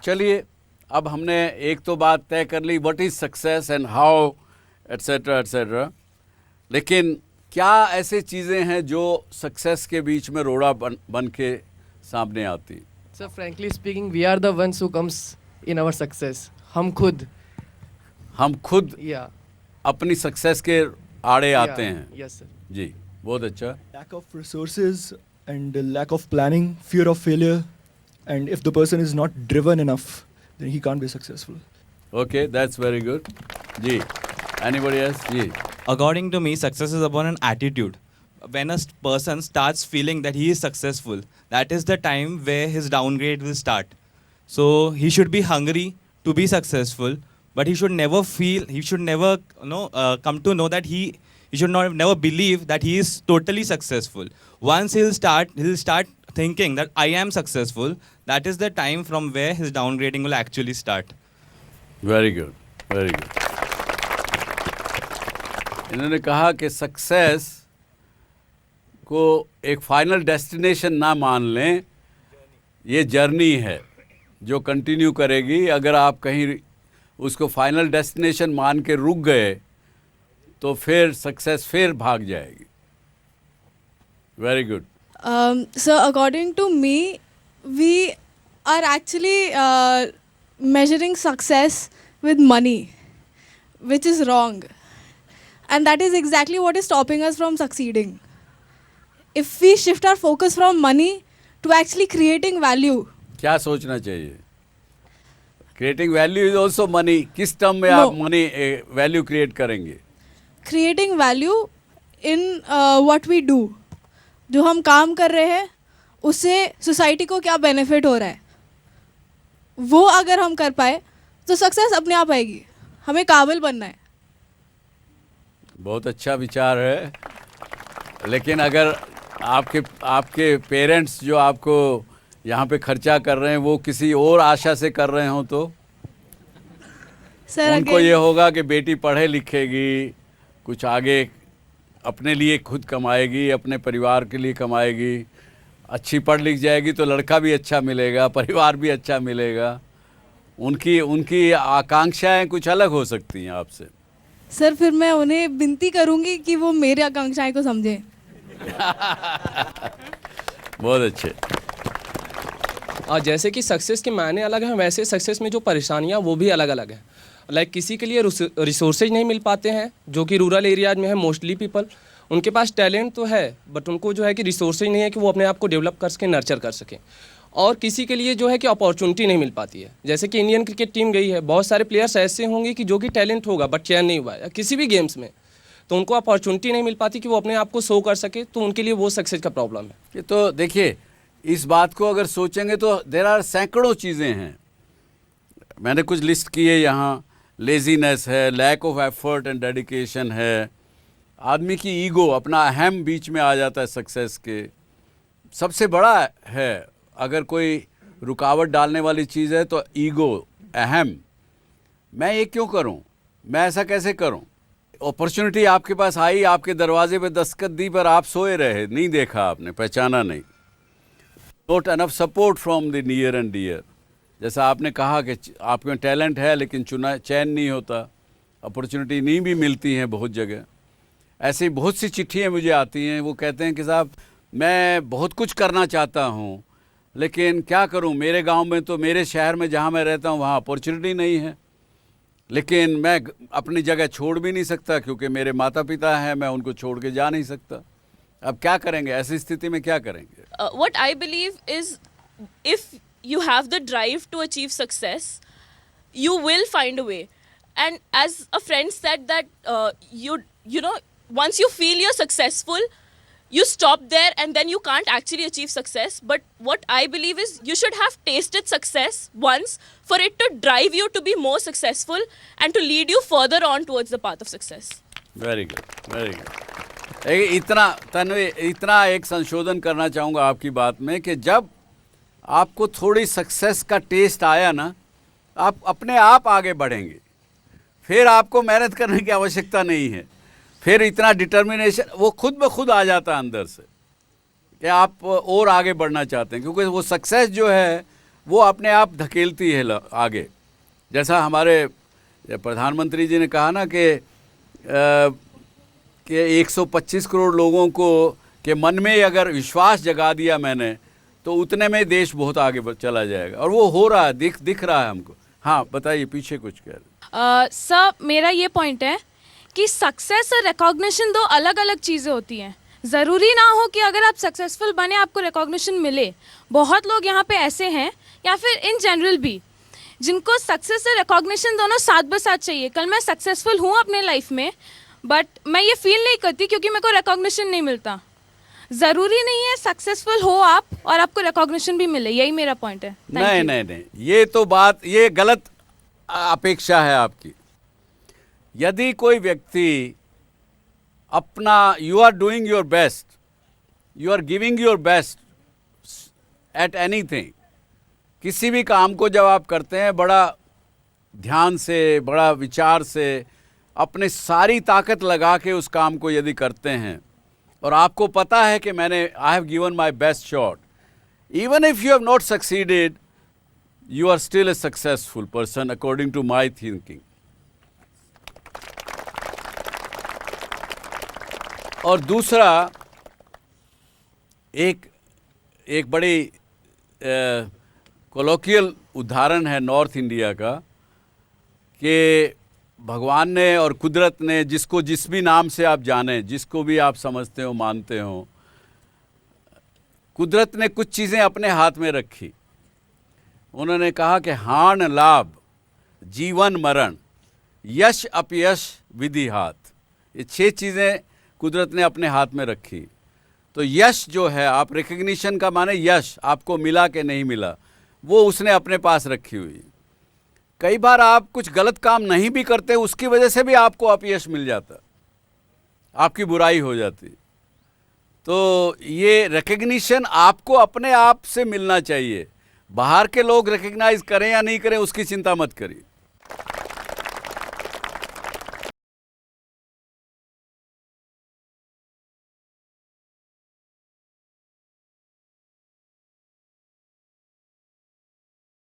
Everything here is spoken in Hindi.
चलिए, अब हमने एक तो बात तय कर ली, what is success and how etcetera etcetera, लेकिन क्या ऐसे चीज़ें हैं जो सक्सेस के बीच में रोड़ा बन के सामने आती? Sir, frankly speaking, we are the ones who comes in our success. हम खुद yeah अपनी सक्सेस के आड़े आते हैं। yes sir. जी, बहुत अच्छा। Lack of resources and lack of planning, fear of failure, and if the person is not driven enough, then he can't be successful. Okay, that's very good. जी, एनीबॉडी एल्स? जी, According to me, success is upon an attitude. When a person starts feeling that he is successful, that is the time where his downgrade will start. So he should be hungry to be successful, but he should never come to know that he should never believe that he is totally successful. Once he'll start thinking that I am successful, that is the time from where his downgrading will actually start. Very good, very good. इन्होंने कहा कि सक्सेस को एक फाइनल डेस्टिनेशन ना मान लें, ये जर्नी है जो कंटिन्यू करेगी। अगर आप कहीं उसको फाइनल डेस्टिनेशन मान के रुक गए तो फिर सक्सेस फिर भाग जाएगी। Very good. So according to me, we are actually measuring success with money, which is wrong. And that is exactly what is stopping us from succeeding. If we shift our focus from money to actually creating value. क्या सोचना चाहिए? Creating value is also money. किस टर्म में आप मनी वैल्यू क्रिएट करेंगे? Creating value in what we do. जो हम काम कर रहे हैं उससे सोसाइटी को क्या बेनिफिट हो रहा है, वो अगर हम कर पाए तो सक्सेस अपने आप आएगी। हमें काबिल बनना है। बहुत अच्छा विचार है, लेकिन अगर आपके पेरेंट्स जो आपको यहाँ पे खर्चा कर रहे हैं वो किसी और आशा से कर रहे हो तो सर उनको ये होगा कि बेटी पढ़े लिखेगी, कुछ आगे अपने लिए खुद कमाएगी, अपने परिवार के लिए कमाएगी, अच्छी पढ़ लिख जाएगी तो लड़का भी अच्छा मिलेगा, परिवार भी अच्छा मिलेगा। उनकी आकांक्षाएं कुछ अलग हो सकती हैं आपसे। सर फिर मैं उन्हें विनती करूंगी कि वो मेरी आकांक्षाएं को समझें। बहुत अच्छे। और जैसे कि सक्सेस के मायने अलग हैं, वैसे सक्सेस में जो परेशानियां वो भी अलग अलग हैं। लाइक किसी के लिए रिसोर्सेज नहीं मिल पाते हैं, जो कि रूरल एरियाज में है मोस्टली पीपल। उनके पास टैलेंट तो है बट उनको जो है कि रिसोर्सेज नहीं है कि वो अपने आप को डेवलप कर सकें, नर्चर कर सकें। और किसी के लिए जो है कि अपॉर्चुनिटी नहीं मिल पाती है। जैसे कि इंडियन क्रिकेट टीम गई है, बहुत सारे प्लेयर्स ऐसे होंगे कि जो कि टैलेंट होगा बट चयन नहीं हुआ है, या किसी भी गेम्स में, तो उनको अपॉर्चुनिटी नहीं मिल पाती कि वो अपने आप को शो कर सके, तो उनके लिए वो सक्सेस का प्रॉब्लम है। ये तो देखिए, इस बात को अगर सोचेंगे तो देर आर सैकड़ों चीज़ें हैं। मैंने कुछ लिस्ट की है यहाँ। लेजीनेस है, lack of effort and dedication है, आदमी की ईगो, अपना अहम बीच में आ जाता है सक्सेस के। सबसे बड़ा है, अगर कोई रुकावट डालने वाली चीज़ है तो ईगो, अहम। मैं ये क्यों करूं, मैं ऐसा कैसे करूं? अपॉर्चुनिटी आपके पास आई, आपके दरवाजे पे दस्तखत दी, पर आप सोए रहे, नहीं देखा आपने, पहचाना नहीं। Not enough support from the near and dear. जैसा आपने कहा कि आपके में टैलेंट है लेकिन चयन नहीं होता, अपॉर्चुनिटी नहीं भी मिलती हैं बहुत जगह। ऐसी बहुत सी चिट्ठियाँ मुझे आती हैं, वो कहते हैं कि साहब मैं बहुत कुछ करना चाहता हूँ लेकिन क्या करूँ, मेरे गांव में तो, मेरे शहर में जहाँ मैं रहता हूँ वहाँ अपॉर्चुनिटी नहीं है, लेकिन मैं अपनी जगह छोड़ भी नहीं सकता क्योंकि मेरे माता पिता हैं, मैं उनको छोड़ के जा नहीं सकता। अब क्या करेंगे, ऐसी स्थिति में क्या करेंगे? What I believe is, if you have the drive to achieve success, you will find a way. And as a friend said that you know, once you feel you're successful, you stop there and then you can't actually achieve success. But what I believe is you should have tasted success once for it to drive you to be more successful and to lead you further on towards the path of success. Very good, very good. इतना एक संशोधन करना चाहूँगा आपकी बात में कि जब आपको थोड़ी सक्सेस का टेस्ट आया ना, आप अपने आप आगे बढ़ेंगे, फिर आपको मेहनत करने की आवश्यकता नहीं है, फिर इतना डिटर्मिनेशन वो खुद ब खुद आ जाता है अंदर से कि आप और आगे बढ़ना चाहते हैं, क्योंकि वो सक्सेस जो है वो अपने आप धकेलती है आगे। जैसा हमारे प्रधानमंत्री जी ने कहा ना कि 125 करोड़ लोगों को के मन में अगर विश्वास जगा दिया मैंने, तो उतने में देश बहुत आगे चला जाएगा, और वो हो रहा है, दिख रहा है हमको। हाँ बताइए, पीछे कुछ कह रहे। सर मेरा ये पॉइंट है कि सक्सेस और रिकॉग्निशन दो अलग अलग चीज़ें होती हैं। ज़रूरी ना हो कि अगर आप सक्सेसफुल बने आपको रिकॉग्निशन मिले। बहुत लोग यहाँ पे ऐसे हैं, या फिर इन जनरल भी, जिनको सक्सेस और रिकॉग्निशन दोनों साथ ब साथ चाहिए। कल मैं सक्सेसफुल हूँ अपने लाइफ में, बट मैं ये फील नहीं करती क्योंकि मेरे को रिकॉग्निशन नहीं मिलता। ज़रूरी नहीं है सक्सेसफुल हो आप और आपको रिकॉग्निशन भी मिले, यही मेरा पॉइंट है। नहीं, ये तो बात, ये गलत अपेक्षा है आपकी। यदि कोई व्यक्ति अपना, you are doing your best, you are giving your best at anything, किसी भी काम को जब आप करते हैं बड़ा ध्यान से, बड़ा विचार से, अपने सारी ताकत लगा के उस काम को यदि करते हैं, और आपको पता है कि मैंने I have given my best shot, even if you have not succeeded, you are still a successful person according to my thinking. और दूसरा, एक बड़ी कोलोकियल उदाहरण है नॉर्थ इंडिया का, कि भगवान ने और कुदरत ने, जिसको जिस भी नाम से आप जाने, जिसको भी आप समझते हो, मानते हो, कुदरत ने कुछ चीज़ें अपने हाथ में रखी। उन्होंने कहा कि हान लाभ, जीवन मरण, यश अपयश, विधि हाथ, ये 6 चीज़ें कुदरत ने अपने हाथ में रखी। तो यश जो है, आप रिकग्निशन का माने यश, आपको मिला कि नहीं मिला, वो उसने अपने पास रखी हुई। कई बार आप कुछ गलत काम नहीं भी करते, उसकी वजह से भी आपको अपयश मिल जाता, आपकी बुराई हो जाती। तो ये रिकग्निशन आपको अपने आप से मिलना चाहिए। बाहर के लोग रिकग्नाइज करें या नहीं करें, उसकी चिंता मत करिए।